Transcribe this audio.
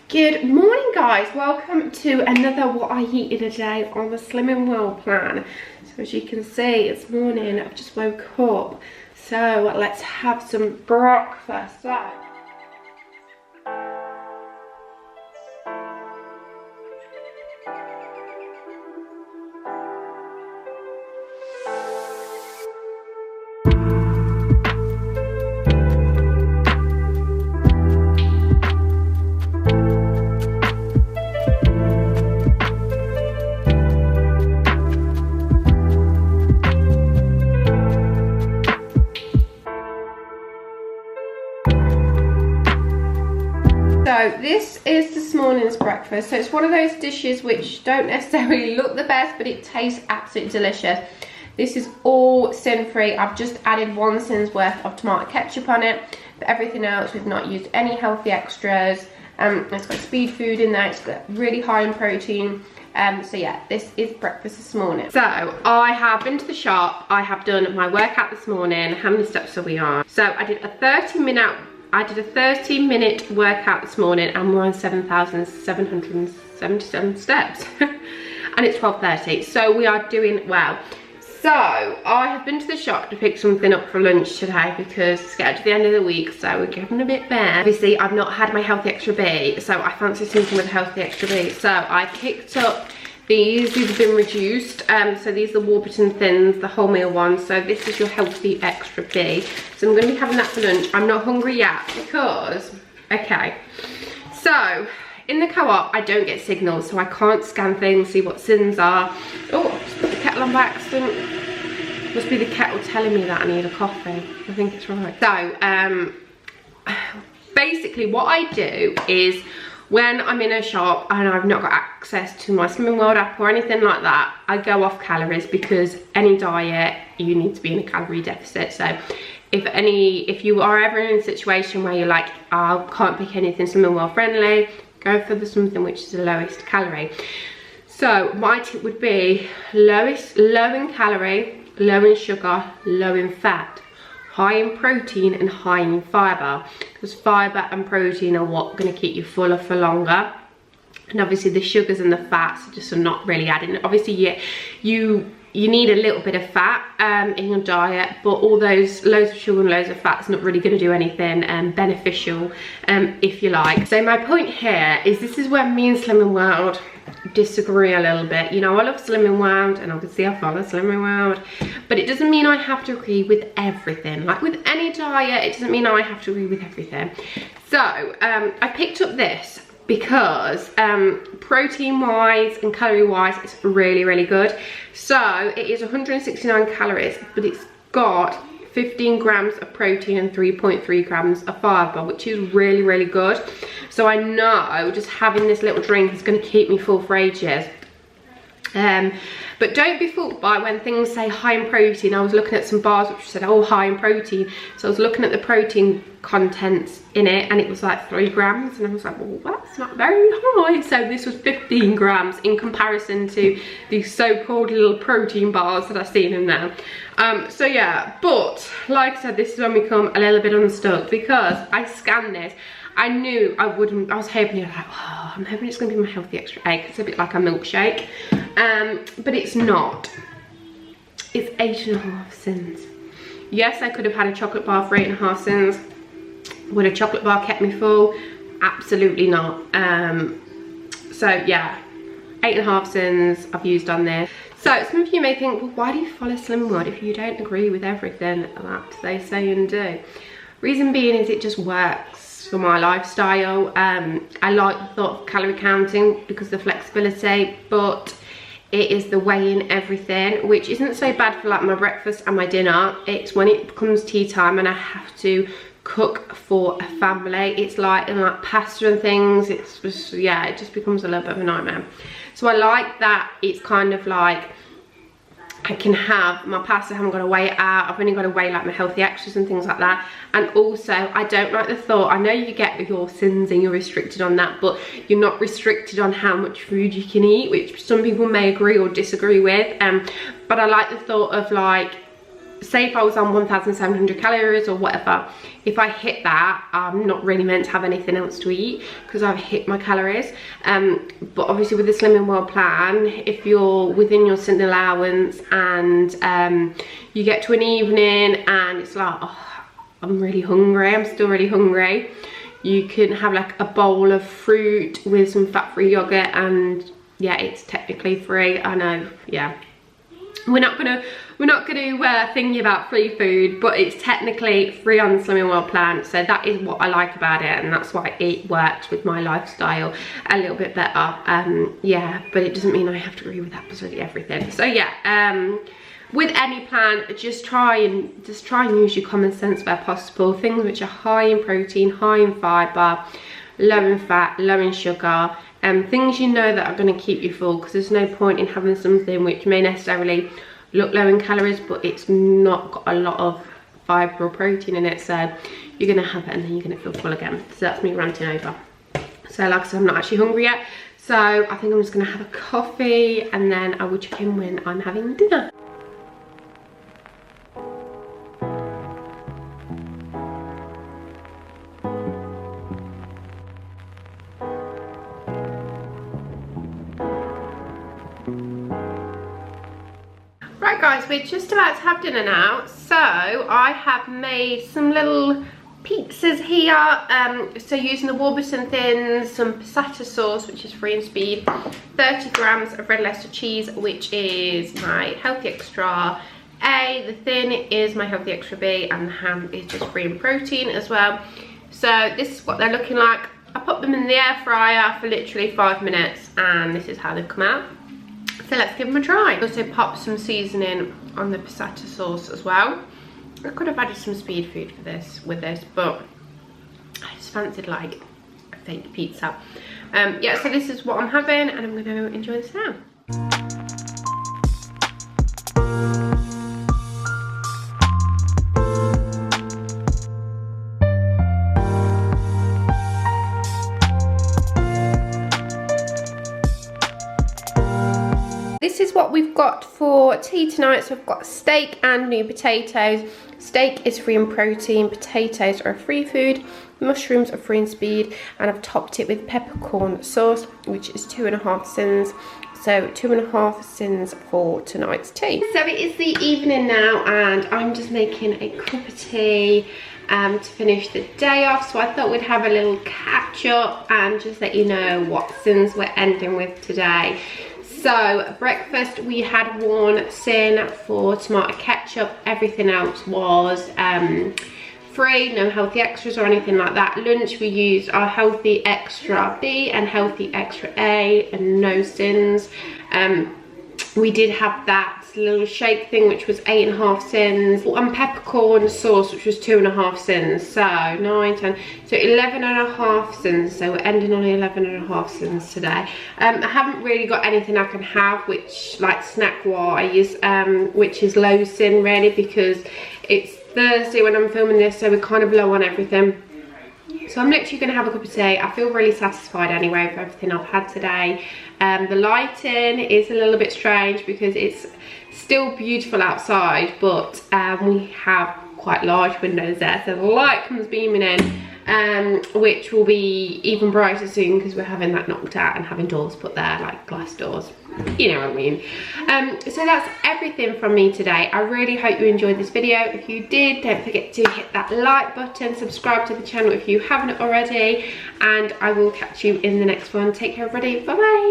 Good morning guys, welcome to another what I eat in a day on the Slim and Well plan. So as you can see, it's morning, I've just woke up, so let's have some breakfast. So this is this morning's breakfast. So it's one of those dishes which don't necessarily look the best, but it tastes absolutely delicious. This is all sin-free. I've just added 1 cin's worth of tomato ketchup on it. But everything else, we've not used any healthy extras. It's got speed food in there. It's got really high in protein. So yeah, this is breakfast this morning. So I have been to the shop. I have done my workout this morning. How many steps are we on? So I did a 30-minute workout this morning and we're on 7,777 steps. And it's 12:30, so we are doing well. So I have been to the shop to pick something up for lunch today because it's getting to the end of the week, so we're getting a bit bare. Obviously I've not had my healthy extra B, so I fancy something with a healthy extra B. So I picked up these have been reduced. So these are the Warburton Thins, the wholemeal ones. So this is your healthy extra B. So I'm going to be having that for lunch. I'm not hungry yet because, okay. So in the co-op, I don't get signals, so I can't scan things, see what sins are. Oh, I just put the kettle on by accident. Must be the kettle telling me that I need a coffee. I think it's right. So basically what I do is, when I'm in a shop and I've not got access to my Slimming World app or anything like that, I go off calories because any diet, you need to be in a calorie deficit. So if you are ever in a situation where you're like, I can't pick anything Slimming World friendly, go for something which is the lowest calorie. So my tip would be low in calorie, low in sugar, low in fat, high in protein and high in fibre, because fibre and protein are what are going to keep you fuller for longer. And obviously the sugars and the fats just are not really adding. Obviously you need a little bit of fat in your diet, but all those loads of sugar and loads of fat is not really going to do anything beneficial, if you like. So my point here is, this is where me and Slimming World disagree a little bit. You know, I love Slimming World and obviously I follow Slimming World, but it doesn't mean I have to agree with everything. Like with any diet, it doesn't mean I have to agree with everything. So I picked up this because protein wise and calorie wise it's really good. So it is 169 calories, but it's got 15 grams of protein and 3.3 grams of fibre, which is really good. So I know just having this little drink is going to keep me full for ages. But don't be fooled by when things say high in protein. I was looking at some bars which said, oh, high in protein. So I was looking at the protein contents in it and it was like 3 grams. And I was like, well, that's not very high. So this was 15 grams in comparison to these so-called little protein bars that I've seen in there. So yeah, but like I said, this is when we come a little bit unstuck because I scanned this. I knew I wouldn't, I was hoping, like, oh, I'm hoping it's going to be my healthy extra egg. It's a bit like a milkshake, but it's not. It's 8.5 cents. Yes, I could have had a chocolate bar for 8.5 cents. Would a chocolate bar kept me full? Absolutely not. So yeah, 8.5 cents I've used on this. So some of you may think, well, why do you follow Slimming World if you don't agree with everything that they say and do? Reason being is it just works for my lifestyle. I like the thought of calorie counting because of the flexibility, but it is the weighing everything, which isn't so bad for like my breakfast and my dinner. It's when it becomes tea time and I have to cook for a family, it's like, and like pasta and things, it's just, yeah, it just becomes a little bit of a nightmare. So I like that it's kind of like I can have my pasta, I haven't got to weigh it out, I've only got to weigh like my healthy extras and things like that. And also I don't like the thought, I know you get with your sins and you're restricted on that, but you're not restricted on how much food you can eat, which some people may agree or disagree with. But I like the thought of like say if I was on 1,700 calories or whatever, if I hit that, I'm not really meant to have anything else to eat because I've hit my calories. But obviously with the Slimming World plan, if you're within your sin allowance and you get to an evening and it's like, oh, I'm really hungry, I'm still really hungry, you can have like a bowl of fruit with some fat-free yogurt, and yeah, it's technically free. I know, yeah. We're not gonna thingy about free food, but it's technically free on the Slimming World plan. So that is what I like about it, and that's why it works with my lifestyle a little bit better. Yeah, but it doesn't mean I have to agree with absolutely everything. So yeah, with any plan, just try and use your common sense where possible. Things which are high in protein, high in fibre, low in fat, low in sugar. Things you know that are going to keep you full, because there's no point in having something which may necessarily look low in calories but it's not got a lot of fibre or protein in it. So you're going to have it and then you're going to feel full again. So that's me ranting over. So like I said, I'm not actually hungry yet, so I think I'm just going to have a coffee and then I will check in when I'm having dinner. Right guys, we're just about to have dinner now. So I have made some little pizzas here. So using the Warburton Thins, some passata sauce, which is free and speed, 30 grams of red Leicester cheese, which is my healthy extra A, the thin is my healthy extra B, and the ham is just free in protein as well. So this is what they're looking like. I put them in the air fryer for literally 5 minutes and this is how they've come out. So let's give them a try. I also popped some seasoning on the passata sauce as well. I could have added some speed food for this but I just fancied like a fake pizza. Yeah, so this is what I'm having and I'm going to enjoy this now. This is what we've got for tea tonight. So we've got steak and new potatoes. Steak is free in protein, potatoes are a free food, mushrooms are free in speed, and I've topped it with peppercorn sauce, which is 2.5 sins. So 2.5 sins for tonight's tea. So it is the evening now and I'm just making a cup of tea to finish the day off. So I thought we'd have a little catch up and just let you know what sins we're ending with today. So breakfast, we had 1 sin for tomato ketchup. Everything else was free, no healthy extras or anything like that. Lunch, we used our healthy extra B and healthy extra A and no sins. We did have that little shake thing which was 8.5 sins, and peppercorn sauce which was 2.5 sins. So 9, 10, so 11.5 sins. So we're ending on 11.5 sins today. I haven't really got anything I can have which like snack wise which is low sin really, because it's Thursday when I'm filming this, so we're kind of low on everything. So I'm literally going to have a cup of tea. I feel really satisfied anyway with everything I've had today. The lighting is a little bit strange because it's still beautiful outside, but we have quite large windows there, so the light comes beaming in, which will be even brighter soon because we're having that knocked out and having doors put there, like glass doors. You know what I mean. So that's everything from me today. I really hope you enjoyed this video. If you did, don't forget to hit that like button, subscribe to the channel if you haven't already, and I will catch you in the next one. Take care everybody, bye bye.